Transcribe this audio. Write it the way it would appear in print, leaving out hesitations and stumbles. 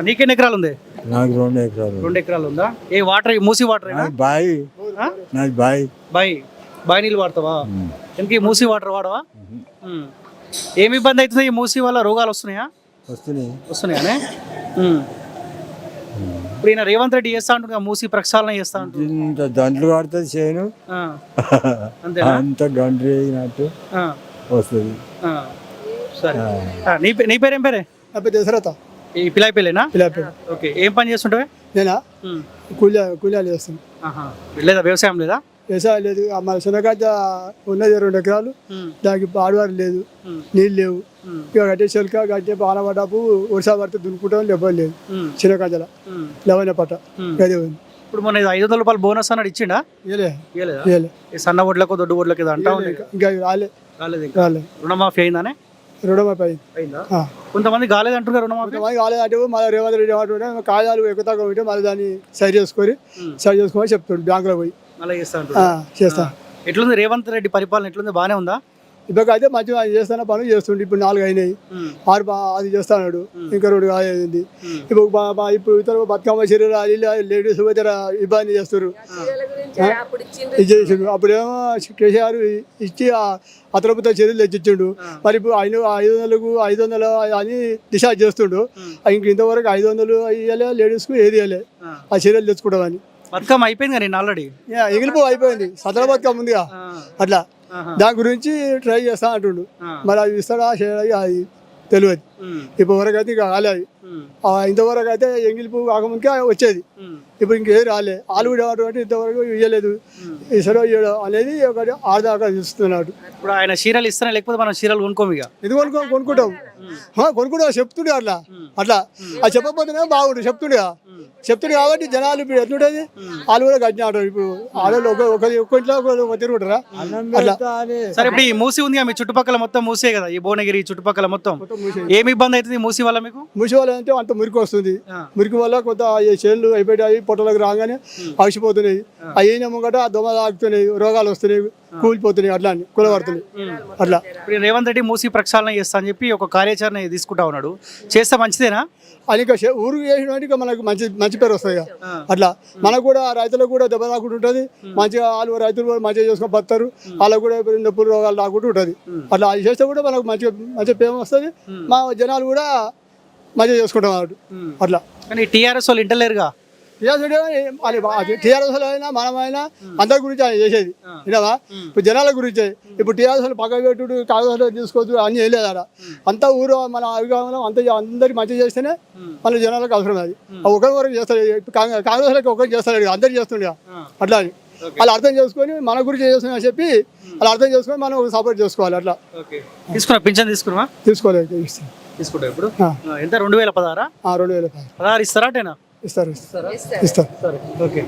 నీకెన్ని ఎకరాలు ఉంది? నాకు 2 ఎకరాలు. 2 ఎకరాలు ఉందా? ఏ వాటర్ మూసి వాటర్ బాయ్ నాది బాయ్. బాయ్ నీళ్ళు వాడతావా? ఇంక మూసి వాటర్ వాడవా? ఏమి ఇబ్బంది అవుతుంది ఈ మూసి వల్ల? రోగాలు వస్తున్నాయా? వస్తున్నాయానే. ఇప్పుడు ఈయన రేవంత్ రెడ్డి చేస్తా ఉంటుంది, మూసి ప్రక్షాళన చేస్తా ఉంటుంది. దండ్లు పడుతుంది చేయను అంత దండ్లు అయినట్టు వస్తుంది. సరే, నీ పేరు ఏం పేరే? నా పేరు దశరథ. ఈ పిలాయిపల్లినా? పిలాయిపల్లి. ఓకే, ఏం పని చేస్తుంటావే? నేనా కూలీలు చేస్తాను. లేదా వ్యవసాయం లేదా? వ్యవసాయం లేదు. మన శనగడ్డ ఉన్నది 2 ఎకరాలు, దానికి ఆడవారు లేదు, నీళ్ళు లేవు. ఇక గట్టే చెలక గట్టే బాణ పడ్డపు వర్షా పడితే దున్నుకుంటాం, లేకపోతే లేదు. శనగడ్డల లవణ పట్ట గదే ఉంది. ఇప్పుడు మన 500 రూపాయలు బోనస్ అన్నాడు, ఇచ్చిండా? సన్న ఓట్లకు దొడ్డు ఓట్లకి అంటా ఉంది. ఇంకా రాలేదు. రుణమాఫీ అయిందానే? రుణమాఫీ అయిందా? కొంతమంది కాలేదు అంటున్నారు. రుణమాఫీ కాలేదంటే మళ్ళీ రేవంత్ రెడ్డి ఏమంటుంటే కాగితాలు ఎక్కువ ఉంటే మళ్ళీ దాన్ని సరి చేసుకొని చెప్తాడు బ్యాంకులో పోయి మళ్ళీ చేస్తా. ఎట్లుంది రేవంత్ రెడ్డి పరిపాలన? ఎట్లుంది? బాగానే ఉందా? ఇప్పుడు అయితే మంచిగా ఆయన చేస్తాన పనులు చేస్తుండే. ఇప్పుడు 4 అయినాయి, 6 అది చేస్తాడు, ఇంకా 2 కాలేదు. ఇప్పుడు ఇతర బతుకమ్మ చర్యలు లేడీస్ ఇబ్బంది చేస్తారు. ఇది చేసిండు. అప్పుడేమో కేసీఆర్ ఇచ్చి అతలపుత చర్యలు తెచ్చిచ్చిండు. మరి ఇప్పుడు 500 అని డిసైడ్ చేస్తుండు. ఇంక ఇంతవరకు 500 ఇవ్వలే, లేడీస్కు ఏది ఇవ్వలే. ఆ చర్యలు తెచ్చుకోవడం. బతుకమ్మ అయిపోయింది కదా ఆల్రెడీ, ఎగిలిపో అయిపోయింది. సదర బతుకమ్మ ఉందిగా, అట్లా దాని గురించి ట్రై చేస్తా అంటుండు. మరి అవి ఇస్తాడా చేయడా అది తెలియదు. ఇప్పుడు వరకు అయితే ఇక రాలేదు. ఇంతవరకు అయితే ఎంగిలిపు కాకముందుకే వచ్చేది. ఇప్పుడు ఇంకేం రాలే. ఆలు కూడా అంటే ఇంతవరకు ఇవ్వలేదు. ఇసరో ఇవ్వడం అనేది ఒకటి ఆడదాకా చూస్తున్నాడు. ఇప్పుడు ఆయన చీరలు ఇస్తారా, లేకపోతే మనం చీరలు కొనుక్కోము? ఇక ఇది కొనుక్కుంటాం చెప్తుండే అట్లా అది చెప్పకపోతేనే బాగుండు. చెప్తుండే కాబట్టి జనాలు ఇప్పుడు ఎట్లుంటది, వాళ్ళు కూడా గట్టిన ఆడరు. ఇప్పుడు ఆడవాళ్ళు ఒక్కొంట్లో తిరుగుతారా అట్లా. సరే, ఇప్పుడు ఈ మూసి ఉంది మీ చుట్టుపక్కల మొత్తం మూసే కదా, ఈ భువనగిరి చుట్టుపక్కల మొత్తం ఏమి ఇబ్బంది అవుతుంది మూసి వల్ల? మీకు మూసి వల్ల అంటే అంత మురికి వస్తుంది. మురికి వల్ల కొంత చేళ్ళు అయిపోయాయి, పొట్టలకు రాగానే అవిసిపోతున్నాయి. అయిన ముంగట దోమ తాగుతున్నాయి, రోగాలు వస్తున్నాయి, కూలిపోతున్నాయి, అట్లా అని కూలబడుతున్నాయి. అట్లా ఇప్పుడు రేవంత్ రెడ్డి మూసి ప్రక్షాళన చేస్తా అని చెప్పి ఒక కార్యాచరణ తీసుకుంటా ఉన్నాడు. చేస్తే మంచిదేనా? అని ఊరికి చేసినట్టు మనకు మంచి పేరు వస్తాయి. అట్లా మనకు కూడా రైతులకు కూడా దెబ్బ రాకుండా ఉంటుంది. మంచిగా వాళ్ళు రైతులు కూడా మంచిగా చేసుకొని బతారు. వాళ్ళకు కూడా నొప్పులు రోగాలు రాకుండా ఉంటుంది. అట్లా అది చేస్తే కూడా మనకు మంచిగా పేరు వస్తుంది. మా జనాలు కూడా మంచిగా చేసుకుంటాం అన్నట్టు. అట్లా కానీ టీఆర్ఎస్ వాళ్ళు ఇంటలేరుగా. టీఆర్ఎస్ అయినా మనమైనా అందరి గురించి ఆయన చేసేది వినవా? ఇప్పుడు జనాల గురించే. ఇప్పుడు టీఆర్ఎస్ పక్క పెట్టుడు, కాంగ్రెస్ తీసుకోవచ్చు అన్నీ ఏం లేదు. అంతా ఊరు మన అభిగానం అంత అందరికి మంచిగా చేస్తేనే మన జనాలకు అవసరం. అది ఒకరి చేస్తారు. కాంగ్రెస్ ఒకరికి చేస్తారు, అందరికి చేస్తుండే. అట్లా అని వాళ్ళు అర్థం చేసుకొని మన గురించి చేస్తున్నా చెప్పి వాళ్ళు అర్థం చేసుకొని మనం సపోర్ట్ చేసుకోవాలి. అట్లా తీసుకున్నా పింఛన్ తీసుకోలేదు. తీసుకుంటా. ఇప్పుడు ఎంత? 2016 2016 ఇస్తారా? ఇస్తారు. ఓకే.